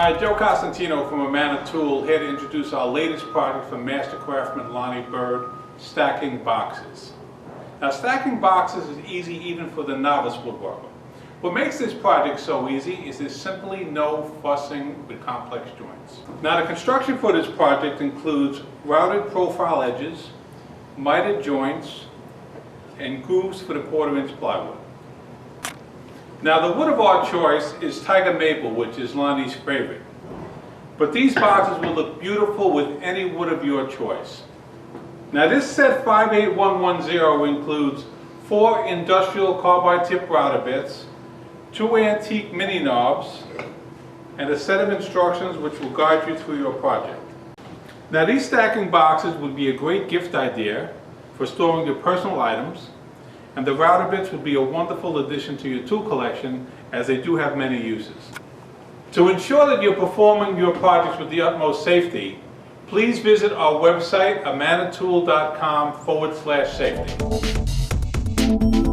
Hi, Joe Costantino from Amana Tool, here to introduce our latest project from Master Craftsman Lonnie Bird, stacking boxes. Now, stacking boxes is easy even for the novice woodworker. What makes this project so easy is there's simply no fussing with complex joints. Now, the construction for this project includes routed profile edges, mitered joints, and grooves for the 1/4-inch plywood. Now, the wood of our choice is tiger maple, which is Lonnie's favorite. But these boxes will look beautiful with any wood of your choice. Now, this set 58110 includes 4 industrial carbide tip router bits, 2 antique mini knobs, and a set of instructions which will guide you through your project. Now, these stacking boxes would be a great gift idea for storing your personal items, and the router bits would be a wonderful addition to your tool collection, as they do have many uses. To ensure that you're performing your projects with the utmost safety, please visit our website, amanatool.com/safety.